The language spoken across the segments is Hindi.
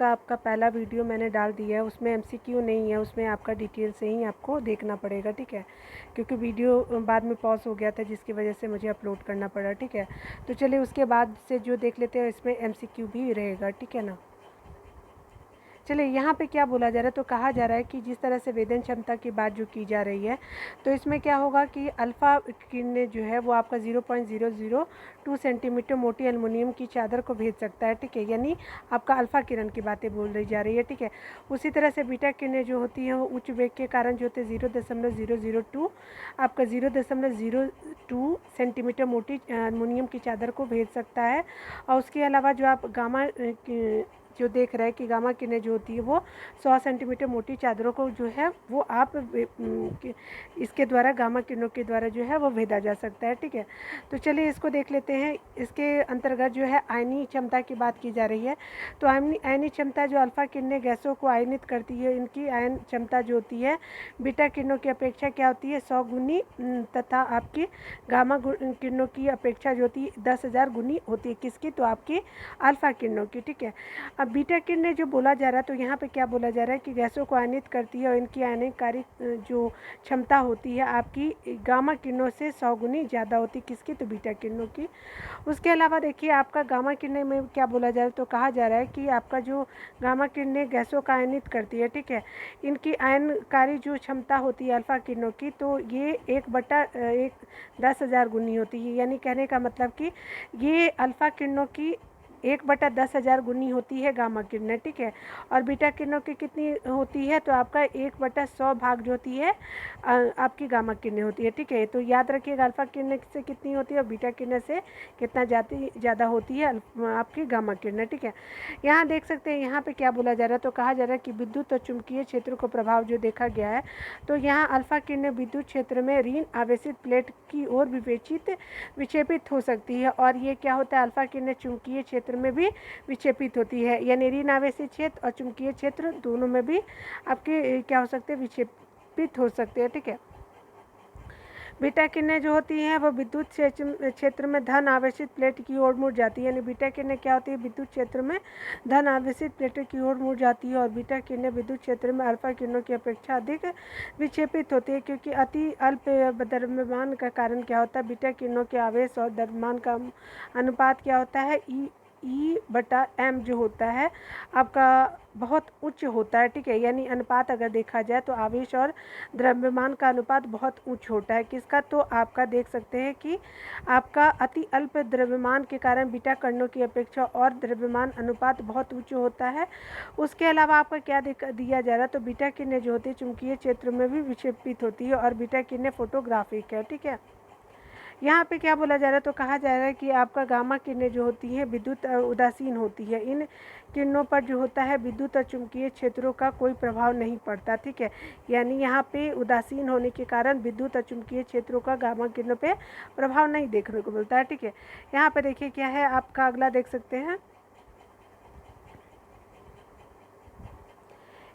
का आपका पहला वीडियो मैंने डाल दिया है, उसमें एमसीक्यू नहीं है, उसमें आपका डिटेल से ही आपको देखना पड़ेगा, ठीक है, क्योंकि वीडियो बाद में पॉज हो गया था जिसकी वजह से मुझे अपलोड करना पड़ा, ठीक है। तो चलिए उसके बाद से जो देख लेते हैं इसमें एमसीक्यू भी रहेगा, ठीक है ना। चलिए यहाँ पे क्या बोला जा रहा है, तो कहा जा रहा है कि जिस तरह से वेदन क्षमता की बात जो की जा रही है, तो इसमें क्या होगा कि अल्फ़ा किरण जो है वो आपका 0.002 सेंटीमीटर मोटी एल्युमिनियम की चादर को भेज सकता है, ठीक है, यानी आपका अल्फ़ा किरण की बातें बोल रही जा रही है, ठीक है। उसी तरह से बीटा किरणें जो होती हैं वो उच्च वेग के कारण जो होते हैं 0.002 आपका 0.02 सेंटीमीटर मोटी एल्युमिनियम की चादर को भेज सकता है। और उसके अलावा जो आप गामा जो देख रहे हैं कि गामा किरणें जो होती है वो 100 सेंटीमीटर मोटी चादरों को जो है वो आप इसके द्वारा गामा किरणों के द्वारा जो है वो भेजा जा सकता है, ठीक है। तो चलिए इसको देख लेते हैं। इसके अंतर्गत जो है आयनी क्षमता की बात की जा रही है। तो आयनी क्षमता जो अल्फा किरणें गैसों को आयनित करती है, इनकी आयन क्षमता जो होती है बीटा किरणों की अपेक्षा क्या होती है 100 गुनी, तथा आपकी गामा किरणों की अपेक्षा जो होती है 10,000 गुनी होती है। किसकी? तो आपकी अल्फा किरणों की, ठीक है। अब बीटा किरणें जो बोला जा रहा है, तो यहाँ पे क्या बोला जा रहा है कि गैसों को आयनित करती है और इनकी आयनिककारी जो क्षमता होती है आपकी गामा किरणों से 100 गुनी ज़्यादा होती है। किसकी? तो बीटा किरणों की। उसके अलावा देखिए आपका गामा किरणें में क्या बोला जा रहा है, तो कहा जा रहा है कि आपका जो गामा किरणें गैसों का आयनित करती है, ठीक है, इनकी आयनकारी जो क्षमता होती है अल्फा किरणों की, तो ये 1/10,000 गुनी होती है। यानी कहने का मतलब कि ये अल्फा किरणों की 1/10,000 गुनी होती है गामा किरणें, ठीक है। और बीटा किरणों की कितनी होती है, तो आपका 1/100 भाग जो होती है आपकी गामा किरणें होती है, ठीक है। तो याद रखिएगा अल्फा किरणें से कितनी होती है और बीटा किरणें से कितना ज़्यादा होती है आपकी गामा किरणें, ठीक है। यहाँ देख सकते हैं यहाँ पे क्या बोला जा रहा है, तो कहा जा रहा है कि विद्युत और चुंबकीय क्षेत्र को प्रभाव जो देखा गया है, तो यहाँ अल्फा किरणें विद्युत क्षेत्र में ऋण आवेशित प्लेट की ओर विक्षेपित हो सकती है। और ये क्या होता है, अल्फा किरणें चुंबकीय क्षेत्र में भी विक्षेपित होती है, यानी ऋण आवेशित क्षेत्र और चुंबकीय क्षेत्र दोनों में भी आपके क्या हो सकते हैं, विक्षेपित हो सकते हैं, ठीक है। बीटा किरणें जो होती हैं वो विद्युत क्षेत्र में धन आवेशित प्लेट की ओर मुड़ जाती है, यानी बीटा किरणें क्या होती है, विद्युत क्षेत्र में धन आवेशित प्लेट की ओर मुड़ जाती है। और बीटा किरणें विद्युत क्षेत्र में अल्फा किरणों की अपेक्षा अधिक विक्षेपित होती है, क्योंकि अति अल्प द्रव्यमान का कारण क्या होता है, बीटा किरणों के आवेश और द्रव्यमान का अनुपात क्या होता है, E/m जो होता है आपका बहुत उच्च होता है, ठीक है। यानी अनुपात अगर देखा जाए तो आवेश और द्रव्यमान का अनुपात बहुत उच्च होता है। किसका? तो आपका देख सकते हैं कि आपका अति अल्प द्रव्यमान के कारण बीटा कणों की अपेक्षा और द्रव्यमान अनुपात बहुत उच्च होता है। उसके अलावा आपका क्या दिया जा रहा है, तो बीटा किरणें जो होती है चुंबकीय क्षेत्र में भी विक्षेपित होती है और बीटा किरणें फोटोग्राफिक है, ठीक है। यहाँ पे क्या बोला जा रहा है, तो कहा जा रहा है कि आपका गामा किरणें जो होती हैं विद्युत उदासीन होती है। इन किरणों पर जो होता है विद्युत और चुंबकीय क्षेत्रों का कोई प्रभाव नहीं पड़ता, ठीक है। यानी यहाँ पे उदासीन होने के कारण विद्युत और चुंबकीय क्षेत्रों का गामा किरणों पे प्रभाव नहीं देखने को मिलता है, ठीक है। यहाँ पे देखिए क्या है, आपका अगला देख सकते हैं।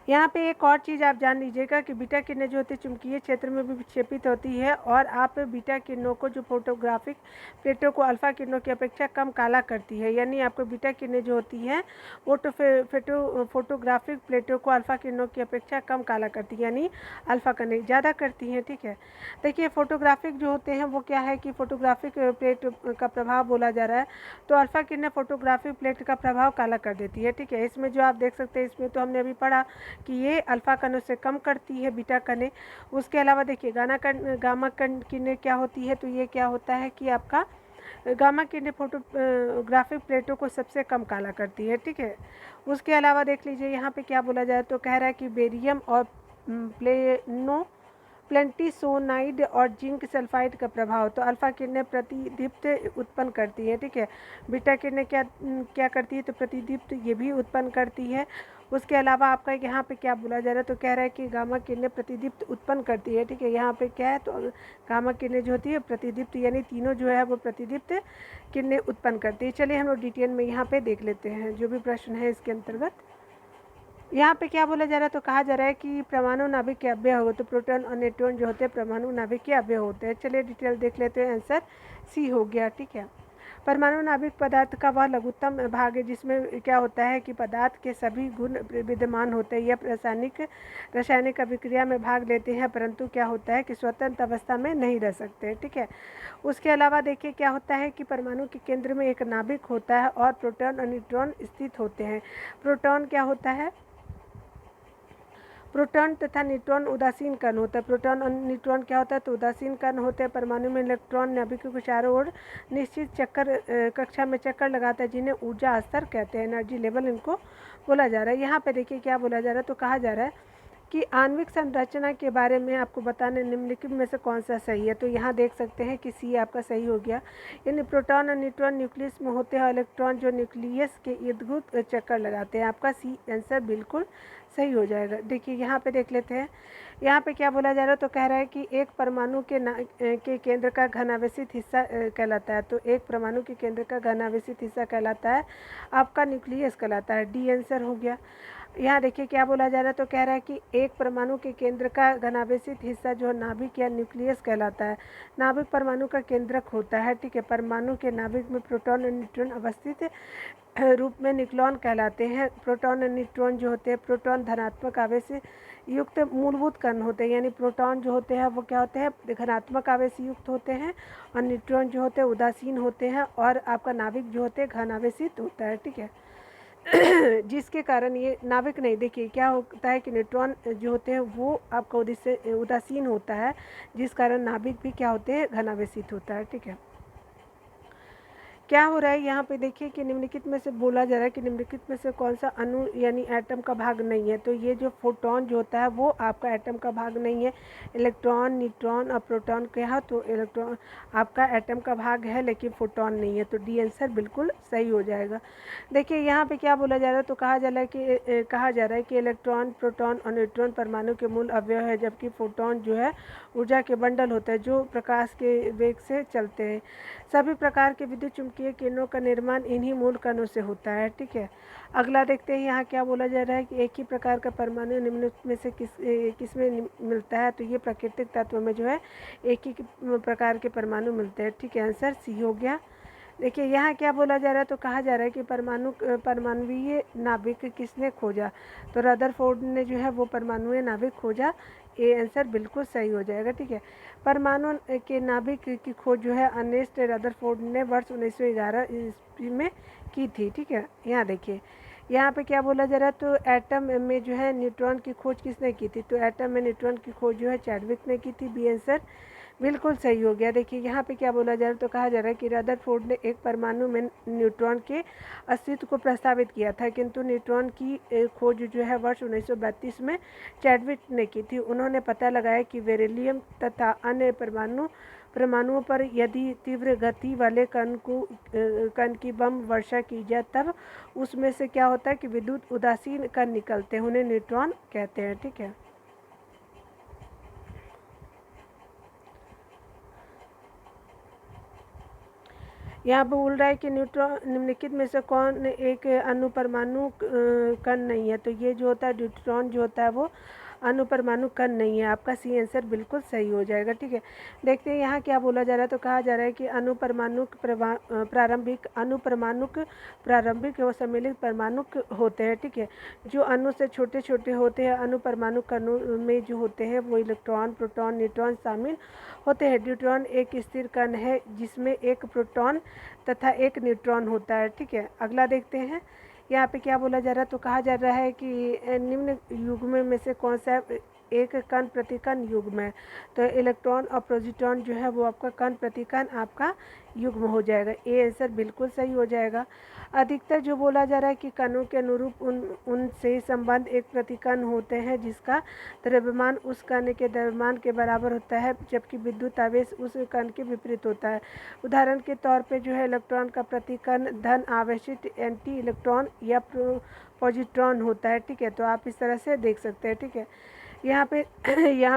यहाँ पे एक और चीज़ आप जान लीजिएगा कि बीटा किरणें जो होती है चुंबकीय क्षेत्र में भी विक्षेपित होती है और आप बीटा किरणों को जो फोटोग्राफिक प्लेटों को अल्फा किरणों की अपेक्षा कम काला करती है। यानी आपको बीटा किरणें जो होती हैं वो फोटोग्राफिक प्लेटों को अल्फा किरणों की अपेक्षा कम काला करती है, यानी अल्फा किरणें ज़्यादा करती हैं, ठीक है। देखिए फोटोग्राफिक जो होते हैं वो क्या है कि फोटोग्राफिक प्लेट का प्रभाव बोला जा रहा है, तो अल्फा किरणें फोटोग्राफिक प्लेट का प्रभाव काला कर देती है, ठीक है। इसमें जो आप देख सकते हैं, इसमें तो हमने अभी पढ़ा कि ये अल्फा कणों से कम करती है बीटा कणें। उसके अलावा देखिए गामा किरणें क्या होती है, तो ये क्या होता है कि आपका गामा किरणें फोटोग्राफिक प्लेटों को सबसे कम काला करती है, ठीक है। उसके अलावा देख लीजिए यहाँ पे क्या बोला जाए, तो कह रहा है कि बेरियम और प्लेंटिसोनाइड और जिंक सल्फाइड का प्रभाव, तो अल्फा किरणें प्रतिदीप्त उत्पन्न करती है, ठीक है। बीटा किरणें क्या करती है, तो प्रतिदीप्त ये भी उत्पन्न करती है। उसके अलावा आपका यहाँ पे क्या बोला जा रहा है, तो कह रहा है कि गामा किरणें प्रतिदीप्त उत्पन्न करती है, ठीक है। यहाँ पे क्या है, तो गामा किरणें जो होती है प्रतिदीप्त, यानी तीनों जो है वो प्रतिदीप्त किरणें उत्पन्न करती है। चलिए हम लोग डिटेल में यहाँ पे देख लेते हैं जो भी प्रश्न है इसके अंतर्गत। यहाँ पे क्या बोला जा रहा है, तो कहा जा रहा है कि परमाणु नाभिक के अव्यय हो, तो प्रोटॉन और न्यूट्रॉन जो होते हैं परमाणु नाभिक के अव्यय होते हैं। चलिए डिटेल देख लेते हैं। आंसर सी हो गया, ठीक है। परमाणु नाभिक पदार्थ का वह लघुत्तम भाग है जिसमें क्या होता है कि पदार्थ के सभी गुण विद्यमान होते हैं। यह रासायनिक अभिक्रिया में भाग लेते हैं, परंतु क्या होता है कि स्वतंत्र अवस्था में नहीं रह सकते। ठीक है। उसके अलावा देखिए क्या होता है कि परमाणु के केंद्र में एक नाभिक होता है और प्रोटॉन और न्यूट्रॉन स्थित होते हैं। प्रोटॉन क्या होता है? प्रोटॉन तथा न्यूट्रॉन उदासीन कण होता है। प्रोटॉन और न्यूट्रॉन क्या होता है? तो उदासीन कण होते हैं। परमाणु में इलेक्ट्रॉन नाभिक के चारों ओर निश्चित चक्कर कक्षा में चक्कर लगाता है, जिन्हें ऊर्जा स्तर कहते हैं। एनर्जी लेवल इनको बोला जा रहा है। यहाँ पे देखिए क्या बोला जा रहा है, तो कहा जा रहा है कि आणविक संरचना के बारे में आपको बताने निम्नलिखित में से कौन सा सही है। तो यहाँ देख सकते हैं कि सी आपका सही हो गया। यानी प्रोटॉन और न्यूट्रॉन न्यूक्लियस में होते हैं और इलेक्ट्रॉन जो न्यूक्लियस के इर्द गिर्द चक्कर लगाते हैं। आपका सी आंसर बिल्कुल सही हो जाएगा। देखिए यहाँ पे देख लेते हैं, यहाँ पे क्या बोला जा रहा है, तो कह रहा है कि एक परमाणु के केंद्र का घनावेशित हिस्सा कहलाता है। तो एक परमाणु के केंद्र का घनावेशित हिस्सा कहलाता है आपका न्यूक्लियस कहलाता है। डी आंसर हो गया। यहाँ देखिए क्या बोला जा रहा है, तो कह रहा है कि एक परमाणु के केंद्र का घनावेशित हिस्सा जो नाभिक या न्यूक्लियस कहलाता है। नाभिक परमाणु का केंद्रक होता है। ठीक है। परमाणु के नाभिक में प्रोटॉन और न्यूट्रॉन अवस्थित रूप में न्यूक्लियन कहलाते हैं। प्रोटॉन और न्यूट्रॉन जो होते हैं, प्रोटॉन धनात्मक आवेश युक्त मूलभूत कण होते हैं। यानी प्रोटॉन जो होते हैं वो क्या होते हैं? धनात्मक आवेश युक्त होते हैं और न्यूट्रॉन जो होते हैं उदासीन होते हैं और आपका नाभिक जो होते हैं घन आवेशित होता है। ठीक है। जिसके कारण ये नाभिक नहीं, देखिए क्या होता है कि न्यूट्रॉन जो होते हैं वो आपका उदासीन होता है, जिस कारण नाभिक भी क्या होते हैं? घनावेशित होता है। ठीक है। क्या हो रहा है यहाँ पे देखिए कि निम्नलिखित में से बोला जा रहा है कि निम्नलिखित में से कौन सा अणु यानी एटम का भाग नहीं है। तो ये जो फोटोन जो होता है वो आपका एटम का भाग नहीं है। इलेक्ट्रॉन, न्यूट्रॉन और प्रोटॉन कहा तो इलेक्ट्रॉन आपका एटम का भाग है, लेकिन फोटोन नहीं है। तो डी आंसर बिल्कुल सही हो जाएगा। देखिए यहाँ पे क्या बोला जा रहा है, तो कहा जा रहा है कि इलेक्ट्रॉन, प्रोटॉन और न्यूट्रॉन परमाणु के मूल अवयव है, जबकि फोटोन जो है ऊर्जा के बंडल होता है जो प्रकाश के वेग से चलते हैं। सभी प्रकार के विद्युत चुम्बकीय किरणों का निर्माण इन्हीं मूल कणों से होता है। ठीक है। अगला देखते हैं यहाँ क्या बोला जा रहा है कि एक ही प्रकार का परमाणु निम्नलिखित में से किस में मिलता है। तो ये प्राकृतिक तत्व में जो है एक ही प्रकार के परमाणु मिलते हैं। ठीक है। आंसर सी हो गया। देखिए यहाँ क्या बोला जा रहा है, तो कहा जा रहा है कि परमाणुवीय नाभिक किसने खोजा। तो रदरफोर्ड ने जो है वो परमाणुवीय नाभिक खोजा। ए आंसर बिल्कुल सही हो जाएगा। ठीक है। परमाणु के नाभिक की खोज जो है अर्नेस्ट रदरफोर्ड ने वर्ष 1911 ईस्वी में की थी। ठीक है। यहाँ देखिए यहाँ पे क्या बोला जा रहा है, तो एटम में जो है न्यूट्रॉन की खोज किसने की थी। तो एटम में न्यूट्रॉन की खोज जो है चैडविक ने की थी। बी आंसर बिल्कुल सही हो गया। देखिए यहाँ पे क्या बोला जा रहा है, तो कहा जा रहा है कि रदरफोर्ड ने एक परमाणु में न्यूट्रॉन के अस्तित्व को प्रस्तावित किया था, किंतु न्यूट्रॉन की खोज जो है वर्ष 1932 में चैडविक ने की थी। उन्होंने पता लगाया कि बेरिलियम तथा अन्य परमाणुओं पर यदि तीव्र गति वाले कण की बम वर्षा की जाए तब उसमें से क्या होता है कि विद्युत उदासीन कण निकलते हैं, उन्हें न्यूट्रॉन कहते हैं। ठीक है। यहाँ पर बोल रहा है कि न्यूट्रॉन निम्नलिखित में से कौन एक अणुपरमाणु कण नहीं है। तो ये जो होता है न्यूट्रॉन जो होता है वो अणुपरमाणु कण नहीं है। आपका सी आंसर बिल्कुल सही हो जाएगा। ठीक है। देखते हैं यहाँ क्या बोला जा रहा है, तो कहा जा रहा है कि प्रारंभिक व सम्मिलित परमाणु होते हैं। ठीक है। जो अणु से छोटे छोटे होते हैं, अणुपरमाणु कणों में जो होते हैं वो इलेक्ट्रॉन, प्रोटॉन, न्यूट्रॉन शामिल होते हैं। न्यूट्रॉन एक स्थिर कण है जिसमें एक प्रोटॉन तथा एक न्यूट्रॉन होता है। ठीक है। अगला देखते हैं यहाँ पे क्या बोला जा रहा है, तो कहा जा रहा है कि निम्न युग्म में से कौन सा एक कण प्रतिकण युग्म है। तो इलेक्ट्रॉन और प्रोटॉन जो है वो आपका कण प्रतिकण आपका युग्म हो जाएगा। ए आंसर बिल्कुल सही हो जाएगा। अधिकतर जो बोला जा रहा है कि कणों के अनुरूप उनसे संबंध एक प्रतिकण होते हैं जिसका द्रव्यमान उस कण के द्रव्यमान के बराबर होता है, जबकि विद्युत आवेश उस कण के विपरीत होता है। उदाहरण के तौर पे जो है इलेक्ट्रॉन का प्रतिकण धन आवेशित एंटी इलेक्ट्रॉन या पॉजिट्रॉन होता है। ठीक है। तो आप इस तरह से देख सकते हैं। ठीक है। यहाँ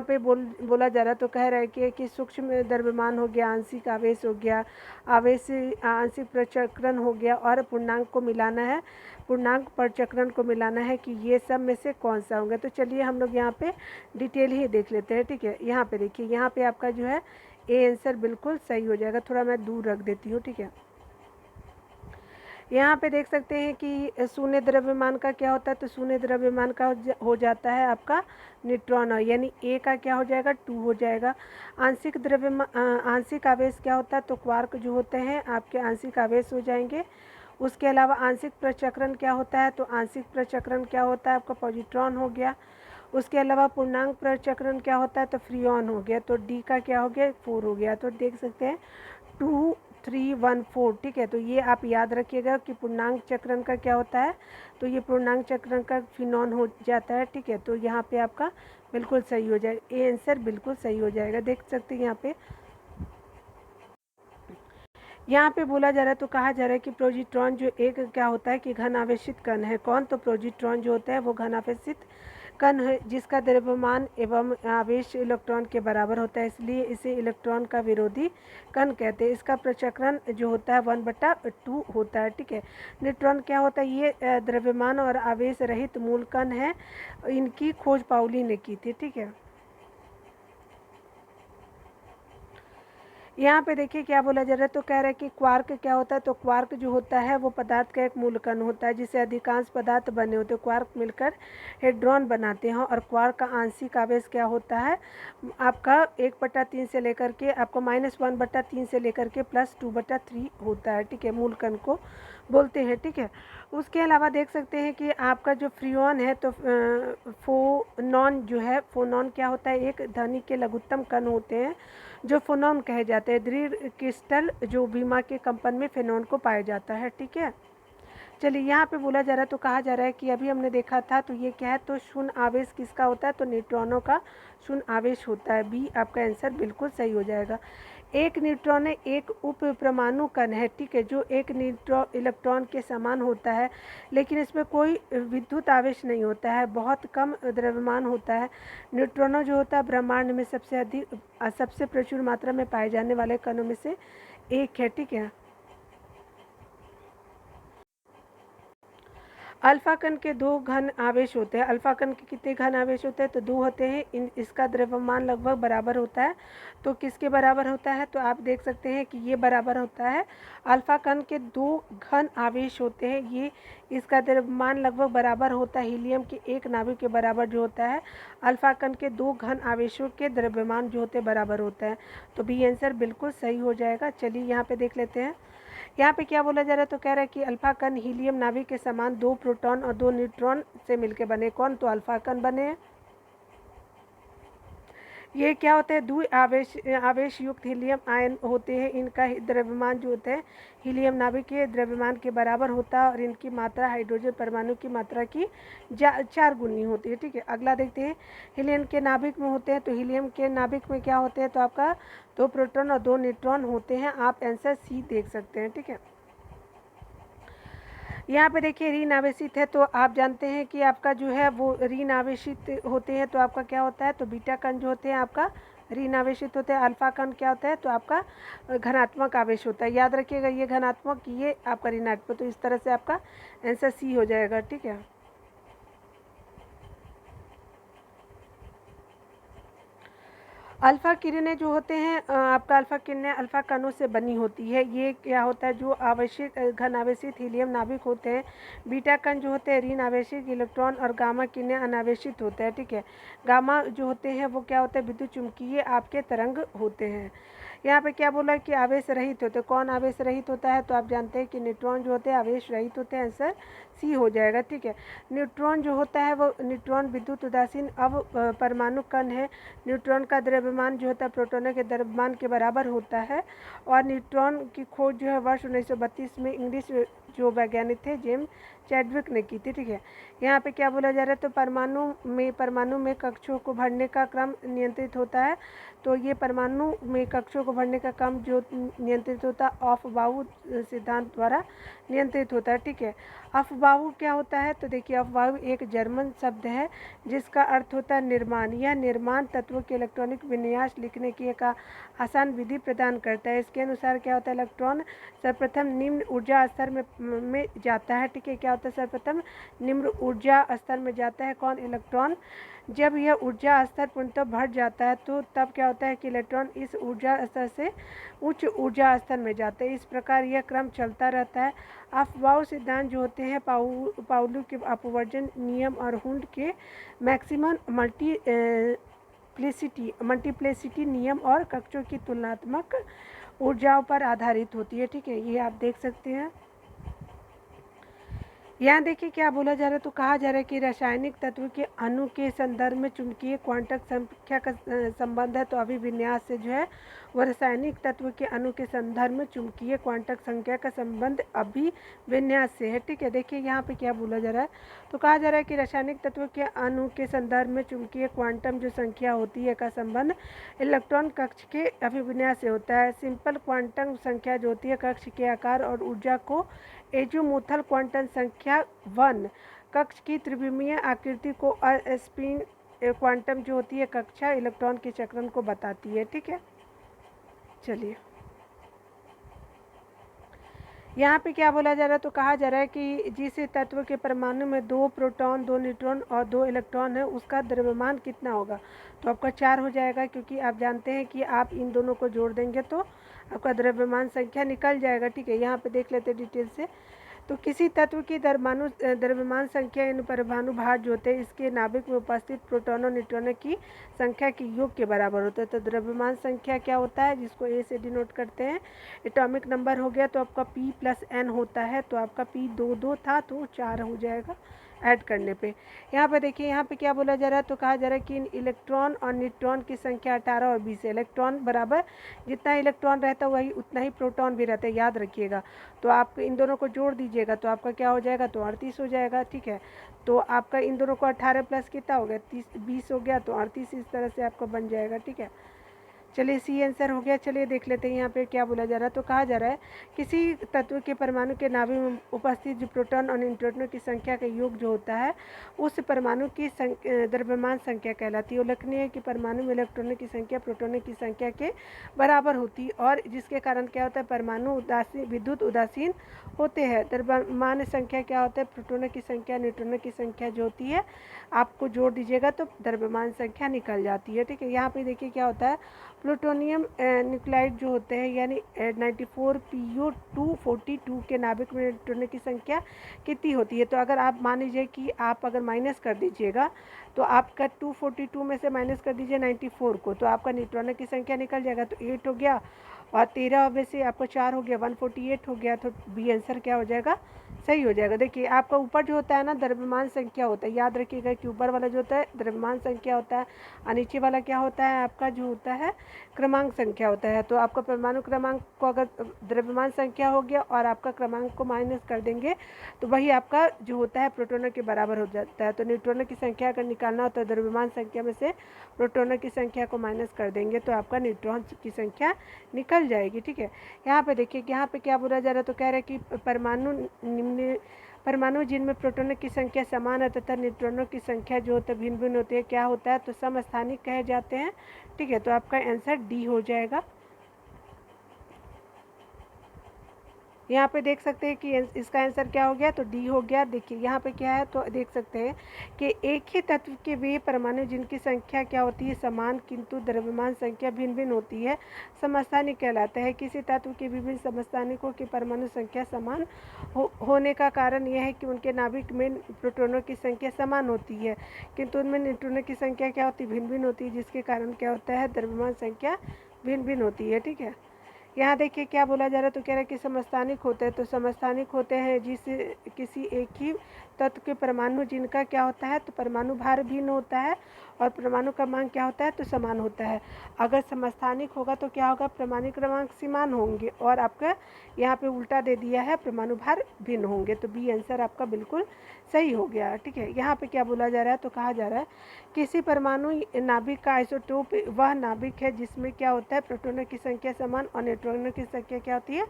पे बोला जा रहा है, तो कह रहा है कि सूक्ष्म द्रव्यमान हो गया, आंशिक आवेश हो गया, आंशिक प्रचक्रण हो गया और पूर्णांक प्रचक्रण को मिलाना है कि ये सब में से कौन सा होंगे। तो चलिए हम लोग यहाँ पे डिटेल ही देख लेते हैं। ठीक है। यहाँ पे देखिए यहाँ पे आपका जो है ए आंसर बिल्कुल सही हो जाएगा। थोड़ा मैं दूर रख देती हूँ। ठीक है। यहाँ पे देख सकते हैं कि शून्य द्रव्यमान का क्या होता है, तो शून्य द्रव्यमान का हो जाता है आपका न्यूट्रॉन, यानी ए का क्या हो जाएगा 2 हो जाएगा। आंशिक आंशिक आवेश क्या होता है, तो क्वार्क जो होते हैं आपके आंशिक आवेश हो जाएंगे। उसके अलावा आंशिक प्रचक्रण क्या होता है, तो आंशिक प्रचक्रण क्या होता है आपका पॉजिट्रॉन हो गया। उसके अलावा पूर्णांक प्रचक्रण क्या होता है, तो फ्रियॉन हो गया, तो डी का क्या हो गया 4 हो गया। तो देख सकते हैं 2 3 1 4, ठीक है। तो ये आप याद रखिएगा कि पूर्णांक चक्रण का क्या होता है, तो ये पूर्णांक चक्रण का फिनॉन हो जाता है, ठीक है। तो यहाँ पे आपका बिल्कुल सही हो जाएगा, ए आंसर बिल्कुल सही हो जाएगा। देख सकते हैं यहाँ पे बोला जा रहा है, तो कहा जा रहा है कि प्रोजिट्रॉन जो एक क्या होता है कि घन आवेशित कण है। कौन, तो प्रोजिट्रॉन जो होता है वो घन आवेशित कण है जिसका द्रव्यमान एवं आवेश इलेक्ट्रॉन के बराबर होता है, इसलिए इसे इलेक्ट्रॉन का विरोधी कण कहते हैं। इसका प्रचक्रण जो होता है 1/2 होता है, ठीक है। न्यूट्रॉन क्या होता है, ये द्रव्यमान और आवेश रहित मूल कण है। इनकी खोज पाउली ने की थी, ठीक है। यहाँ पे देखिए क्या बोला जा रहा है, तो कह रहा है कि क्वार्क क्या होता है, तो क्वार्क जो होता है वो पदार्थ का एक मूल कण होता है जिसे अधिकांश पदार्थ बने होते हैं। क्वार्क मिलकर हेड्रॉन बनाते हैं और क्वार्क का आंशिक आवेश क्या होता है आपका 1/3 से लेकर के आपको -1/3 से लेकर के +2/3 होता है, ठीक है। मूल कण को बोलते हैं, ठीक है। उसके अलावा देख सकते हैं कि आपका जो फ्रियॉन है, तो फोनॉन जो है, फोनॉन क्या होता है, एक ध्वनि के लघुत्तम कण होते हैं जो फोनॉन कहे जाते हैं। दृढ़ क्रिस्टल जो बीमा के कंपन में फेनॉन को पाया जाता है, ठीक है। चलिए यहाँ पे बोला जा रहा है, तो कहा जा रहा है कि अभी हमने देखा था, तो ये क्या है, तो शून्य आवेश किसका होता है, तो न्यूट्रॉनों का शून्य आवेश होता है। बी आपका आंसर बिल्कुल सही हो जाएगा। एक न्यूट्रॉन एक उप परमाणु कण है, ठीक है, जो एक इलेक्ट्रॉन के समान होता है, लेकिन इसमें कोई विद्युत आवेश नहीं होता है, बहुत कम द्रव्यमान होता है। न्यूट्रॉनों जो होता है ब्रह्मांड में सबसे प्रचुर मात्रा में पाए जाने वाले कणों में से एक है, ठीक है। अल्फा कण के 2 घन आवेश होते हैं। अल्फा कण के कितने घन आवेश होते हैं, तो 2 होते हैं। इसका द्रव्यमान लगभग बराबर होता है। तो किसके बराबर होता है, तो आप देख सकते हैं कि ये बराबर होता है। अल्फा कण के 2 घन आवेश होते हैं, ये इसका द्रव्यमान लगभग बराबर होता है हीलियम के एक नाभिक के बराबर जो होता है। अल्फा कण के 2 घन आवेशों के द्रव्यमान जो होते हैं बराबर होता है। तो बी आंसर बिल्कुल सही हो जाएगा। चलिए यहाँ पे देख लेते हैं, यहाँ पे क्या बोला जा रहा है, तो कह रहा है कि अल्फा कण हीलियम नाभिक के समान 2 प्रोटॉन और 2 न्यूट्रॉन से मिलकर बने। कौन, तो अल्फा कण बने हैं। ये क्या होते हैं, द्वि आवेश युक्त हीलियम आयन होते हैं। इनका द्रव्यमान जो होता है हीलियम नाभिक के द्रव्यमान के बराबर होता है और इनकी मात्रा हाइड्रोजन परमाणु की मात्रा की 4 गुनी होती है, ठीक है। अगला देखते हैं, हीलियम के नाभिक में होते हैं, तो हीलियम के नाभिक में क्या होते हैं, तो आपका 2 प्रोटॉन और 2 न्यूट्रॉन होते हैं। आप आंसर सी देख सकते हैं, ठीक है। यहाँ पे देखिए ऋण आवेशित है, तो आप जानते हैं कि आपका जो है वो ऋण आवेशित होते हैं, तो आपका क्या होता है, तो बीटा कण जो होते हैं आपका ऋण आवेशित होते हैं। अल्फा कण क्या होता है, तो आपका धनात्मक आवेश होता है। याद रखिएगा, ये धनात्मक, ये आपका ऋणात्मक, तो इस तरह से आपका आंसर सी हो जाएगा, ठीक है। अल्फा किरणें जो होते हैं आपका अल्फा किरणें अल्फा कणों से बनी होती है। ये क्या होता है, जो आवेशित घन आवेशित हीलियम नाभिक होते हैं। बीटा कण जो होते हैं ऋण आवेशित इलेक्ट्रॉन और गामा किरणें अनावेशित होते हैं, ठीक है। गामा जो होते हैं वो क्या होते हैं, विद्युत चुम्बकीय आपके तरंग होते हैं। यहाँ पे क्या बोला कि आवेश रहित होते हैं। कौन आवेश रहित होता है, तो आप जानते हैं कि न्यूट्रॉन जो होते हैं आवेश रहित होते हैं। आंसर सी हो जाएगा, ठीक है। न्यूट्रॉन जो होता है वो न्यूट्रॉन विद्युत उदासीन परमाणु कण है। न्यूट्रॉन का द्रव्यमान जो होता है प्रोटॉनों के द्रव्यमान के बराबर होता है। और न्यूट्रॉन की खोज जो है वर्ष 1932 में इंग्लिश जो वैज्ञानिक थे जेम्स चैडविक ने की थी, ठीक है। यहाँ पे क्या बोला जा रहा है, तो परमाणु में कक्षों को भरने का क्रम नियंत्रित होता है। तो ये परमाणु में कक्षों को भरने का क्रम जो नियंत्रित होता है अफबाऊ सिद्धांत द्वारा नियंत्रित होता है, ठीक है। अफबाऊ क्या होता है, तो देखिए अफबाऊ एक जर्मन शब्द है जिसका अर्थ होता है निर्माण। यह निर्माण तत्व के इलेक्ट्रॉनिक विन्यास लिखने की एक आसान विधि प्रदान करता है। इसके अनुसार क्या होता है, इलेक्ट्रॉन सर्वप्रथम निम्न ऊर्जा स्तर में जाता है, ठीक है। क्या होता है? सर्वप्रथम निम्न ऊर्जा स्तर में जाता है। कौन? इलेक्ट्रॉन। जब यह ऊर्जा स्तर पूर्णतः बढ़ जाता है तो तब क्या होता है कि इलेक्ट्रॉन इस ऊर्जा स्तर से उच्च ऊर्जा स्तर में जाते हैं। इस प्रकार यह क्रम चलता रहता है। अफबाउ सिद्धांत जो होते हैं पाउली के अपवर्जन नियम और हुंड के मैक्सिमम मल्टीप्लिसिटी नियम और कक्षों की तुलनात्मक ऊर्जाओं पर आधारित होती है। ठीक है, ये आप देख सकते हैं। यहाँ देखिए क्या बोला जा रहा है, तो कहा जा रहा है कि रासायनिक तत्व के अणु के संदर्भ में चुंबकीय क्वांटम संख्या का संबंध है। तो अभिविन्यास से जो है वह रासायनिक तत्व के अणु के संदर्भ में चुंबकीय क्वांटम संख्या का संबंध अभिविन्यास से है। ठीक है, देखिए यहाँ पे क्या बोला जा रहा है, तो कहा जा रहा है कि रासायनिक तत्व के अणु के संदर्भ में चुंबकीय क्वांटम जो संख्या होती है का संबंध इलेक्ट्रॉन कक्ष के अभिविन्यास से होता है। सिंपल क्वांटम संख्या जो होती है कक्ष के आकार और ऊर्जा को एज़ीमुथल क्वांटम संख्या 1 कक्ष की त्रिविमीय आकृति को स्पिन क्वांटम जो होती है कक्षा इलेक्ट्रॉन के चक्रण को बताती है। ठीक है, चलिए यहाँ पे क्या बोला जा रहा है, तो कहा जा रहा है कि जिस तत्व के परमाणु में 2 प्रोटॉन 2 न्यूट्रॉन और 2 इलेक्ट्रॉन है उसका द्रव्यमान कितना होगा? तो आपका 4 हो जाएगा, क्योंकि आप जानते हैं कि आप इन दोनों को जोड़ देंगे तो आपका द्रव्यमान संख्या निकल जाएगा। ठीक है, यहाँ पे देख लेते हैं डिटेल से। तो किसी तत्व की द्रव्यमान संख्या इन परमाणु भार जो होते हैं इसके नाभिक में उपस्थित प्रोटॉनों न्यूट्रॉनों की संख्या के योग के बराबर होता है। तो द्रव्यमान संख्या क्या होता है, जिसको ए से डिनोट करते हैं, एटॉमिक नंबर हो गया तो आपका P + N होता है। तो आपका P 2 था तो 4 हो जाएगा ऐड करने पे। यहाँ पे देखिए यहाँ पे क्या बोला जा रहा है, तो कहा जा रहा है कि इन इलेक्ट्रॉन और न्यूट्रॉन की संख्या 18 और 20 है। इलेक्ट्रॉन बराबर जितना इलेक्ट्रॉन रहता है वही उतना ही प्रोटॉन भी रहता है, याद रखिएगा। तो आप इन दोनों को जोड़ दीजिएगा तो आपका क्या हो जाएगा, तो 38 हो जाएगा। ठीक है, तो आपका इन दोनों को 18 प्लस कितना हो गया, 20 हो गया, तो 38 इस तरह से आपका बन जाएगा। ठीक है, चलिए सी आंसर हो गया। चलिए देख लेते हैं यहाँ पे क्या बोला जा रहा है, तो कहा जा रहा है किसी तत्व के परमाणु के नाभिक में उपस्थित जो प्रोटॉन और न्यूट्रॉनों की संख्या का योग जो होता है उस परमाणु की द्रव्यमान संख्या कहलाती है। उल्लेखनीय है कि परमाणु में इलेक्ट्रॉनों की संख्या प्रोटॉनों की संख्या के बराबर होती है और जिसके कारण क्या होता है, परमाणु विद्युत उदासीन होते हैं। द्रव्यमान संख्या क्या होता है, प्रोटॉनों की संख्या न्यूट्रॉनों की संख्या जो होती है आपको जोड़ दीजिएगा तो द्रव्यमान संख्या निकल जाती है। ठीक है, यहाँ पे देखिए क्या होता है, प्लूटोनियम न्यूक्लाइड जो होते हैं यानी 94Pu242 के नाभिक में न्यूट्रॉनों की संख्या कितनी होती है। तो अगर आप मान लीजिए कि आप अगर माइनस कर दीजिएगा तो आपका 242 में से माइनस कर दीजिए 94 को, तो आपका न्यूट्रॉनों की संख्या निकल जाएगा। तो 8 हो गया और 13 में से आपको 4 हो गया, 148 हो गया। तो बी आंसर क्या हो जाएगा, सही हो जाएगा। देखिए आपका ऊपर जो होता है ना द्रव्यमान संख्या होता है, याद रखिएगा कि ऊपर वाला जो होता है द्रव्यमान संख्या होता है और नीचे वाला क्या होता है आपका जो होता है क्रमांक संख्या होता है। तो आपका परमाणु क्रमांक को अगर द्रव्यमान संख्या हो गया और आपका क्रमांक को माइनस कर देंगे तो वही आपका जो होता है प्रोटॉनों के बराबर हो जाता है। तो न्यूट्रॉनों की संख्या अगर निकालना हो तो द्रव्यमान संख्या में से प्रोटॉनों की संख्या को माइनस कर देंगे तो आपका न्यूट्रॉन की संख्या निकल जाएगी। ठीक है, यहाँ पे देखिए यहाँ पे क्या बोला जा रहा है, तो कह रहे हैं कि परमाणु जिनमें प्रोटॉनों की संख्या समान है तथा न्यूट्रॉनों की संख्या जो होता है भिन्न भिन्न होती है, क्या होता है, तो समस्थानिक कहे जाते हैं। ठीक है, तो आपका आंसर डी हो जाएगा। यहाँ पे देख सकते हैं कि इसका आंसर क्या हो गया, तो डी हो गया। देखिए यहाँ पे क्या है, तो देख सकते हैं कि एक ही तत्व के वे परमाणु जिनकी संख्या क्या होती है समान किंतु द्रव्यमान संख्या भिन्न भिन्न होती है समस्थानिक कहलाता है। किसी तत्व के विभिन्न समस्थानिकों की परमाणु संख्या समान होने का कारण यह है कि उनके नाभिक में प्रोटॉनों की संख्या समान होती है किंतु उनमें न्यूट्रॉनों की संख्या क्या होती है, भिन्न भिन्न होती है, जिसके कारण क्या होता है द्रव्यमान संख्या भिन्न भिन्न होती है। ठीक है, यहाँ देखिए क्या बोला जा रहा है, तो कह रहा है कि समस्थानिक होते हैं। तो समस्थानिक होते हैं जिस किसी एक ही तत्व के परमाणु जिनका क्या होता है, तो परमाणु भार भिन्न होता है और परमाणु क्रमांक क्या होता है, तो समान होता है। अगर समस्थानिक होगा तो क्या होगा, परमाणु क्रमांक समान होंगे और आपका यहाँ पे उल्टा दे दिया है परमाणु भार भिन्न होंगे। तो बी आंसर आपका बिल्कुल सही हो गया। ठीक है, यहाँ पे क्या बोला जा रहा है, तो कहा जा रहा है किसी परमाणु नाभिक का आइसोटोप वह नाभिक है जिसमें क्या होता है प्रोटॉनों की संख्या समान और न्यूट्रॉनों की संख्या क्या होती है,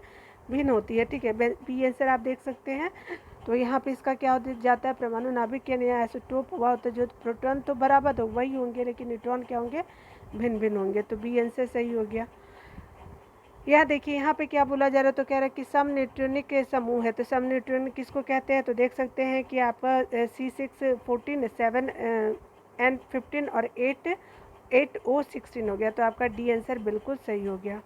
भिन्न होती है। ठीक है, बी आंसर आप देख सकते हैं। तो यहाँ पे इसका क्या हो जाता है, परमाणु नाभिक के नया आइसोटोप वह होता है जो प्रोटॉन तो बराबर तो वही होंगे लेकिन न्यूट्रॉन क्या होंगे, भिन्न भिन्न होंगे। तो बी आंसर सही हो गया। यह देखिए यहाँ पे क्या बोला जा रहा है, तो कह रहा है कि सम न्यूट्रॉनिक के समूह है, तो सम न्यूट्रॉनिक किसको कहते हैं, तो देख सकते हैं कि आपका C6 14 7 N 15 और 8 O 16 हो गया, तो आपका डी आंसर बिल्कुल सही हो गया।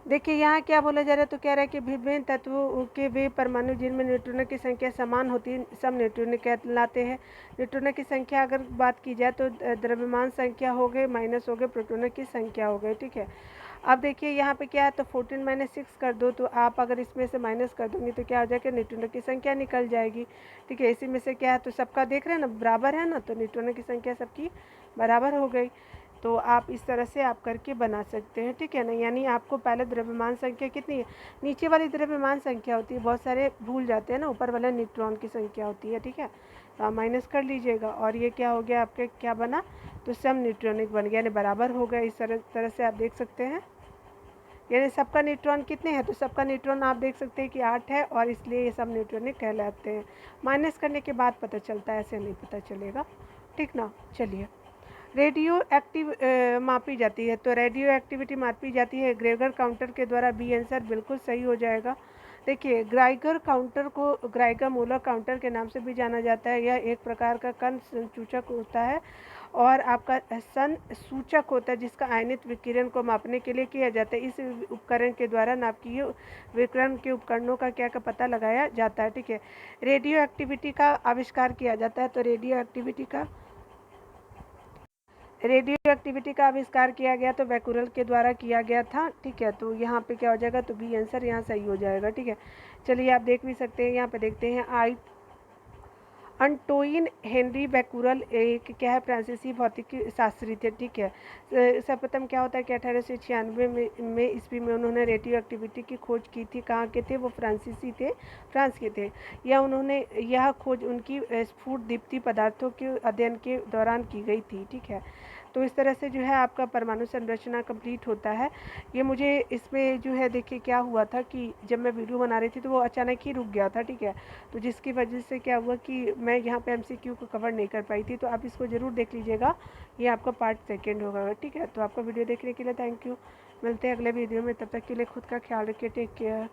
देखिए यहाँ क्या बोला जा रहा है, तो कह रहा है कि विभिन्न तत्वों के वे परमाणु जिनमें न्यूट्रॉनों की संख्या समान होती है सब न्यूट्रॉन कहलाते हैं। न्यूट्रॉनों की संख्या अगर बात की जाए तो द्रव्यमान संख्या हो गए माइनस हो गए प्रोटॉनों की संख्या हो गई, ठीक है। अब देखिए यहाँ पे क्या है, तो 14 माइनस 6 कर दो, तो आप अगर इसमें से माइनस कर दोगे तो क्या हो जाएगा, न्यूट्रॉनों की संख्या निकल जाएगी, ठीक है। इसी में से क्या है, तो सबका देख रहे हैं ना बराबर है ना, तो न्यूट्रॉनों की संख्या सबकी बराबर हो गई। तो आप इस तरह से आप करके बना सकते हैं, ठीक है ना। यानी आपको पहले द्रव्यमान संख्या कितनी है, नीचे वाली द्रव्यमान संख्या होती है, बहुत सारे भूल जाते हैं ना, ऊपर वाला न्यूट्रॉन की संख्या होती है, ठीक है। तो आप माइनस कर लीजिएगा और ये क्या हो गया आपके, क्या बना, तो सम न्यूट्रॉनिक बन गया, यानी बराबर हो गया। इस तरह से आप देख सकते हैं, यानी सबका न्यूट्रॉन कितने हैं, तो सबका न्यूट्रॉन आप देख सकते हैं कि 8 है, और इसलिए ये सब न्यूट्रॉनिक कहलाते हैं। माइनस करने के बाद पता चलता है, ऐसे नहीं पता चलेगा, ठीक ना। चलिए, रेडियो एक्टिव मापी जाती है, तो रेडियो एक्टिविटी मापी जाती है ग्रेगर काउंटर के द्वारा, बी आंसर बिल्कुल सही हो जाएगा। देखिए ग्राइगर काउंटर को ग्राइगर मूलर काउंटर के नाम से भी जाना जाता है। यह एक प्रकार का कण संसूचक होता है और आपका सन सूचक होता है जिसका आयनित विकिरण को मापने के लिए किया जाता है। इस उपकरण के द्वारा नाभिकीय विकिरण के उपकरणों का क्या का पता लगाया जाता है, ठीक है। रेडियो एक्टिविटी का आविष्कार किया जाता है, तो रेडियो एक्टिविटी का आविष्कार किया गया तो बैकुरल के द्वारा किया गया था, ठीक है। तो यहाँ पे क्या हो जाएगा, तो बी आंसर यहाँ सही हो जाएगा, ठीक है। चलिए आप देख भी सकते हैं, यहाँ पे देखते हैं अंटोइन हेनरी बैकुरल एक क्या है, फ्रांसीसी भौतिक शास्त्री थे, ठीक है। सर्वप्रथम क्या होता है कि 1896 में ईस्वी में उन्होंने रेडियो एक्टिविटी की खोज की थी। कहाँ के थे वो, फ्रांसीसी थे, फ्रांस के थे। यह खोज उनकी स्फुट दीप्ति पदार्थों के अध्ययन के दौरान की गई थी, ठीक है। तो इस तरह से जो है आपका परमाणु संरचना कंप्लीट होता है। ये मुझे इसमें जो है देखिए क्या हुआ था कि जब मैं वीडियो बना रही थी तो वो अचानक ही रुक गया था, ठीक है। तो जिसकी वजह से क्या हुआ कि मैं यहाँ पे एमसीक्यू को कवर नहीं कर पाई थी। तो आप इसको ज़रूर देख लीजिएगा, ये आपका पार्ट सेकेंड होगा, ठीक है। तो आपका वीडियो देखने के लिए थैंक यू। मिलते हैं अगले वीडियो में, तब तक के लिए खुद का ख्याल रखिए, टेक केयर।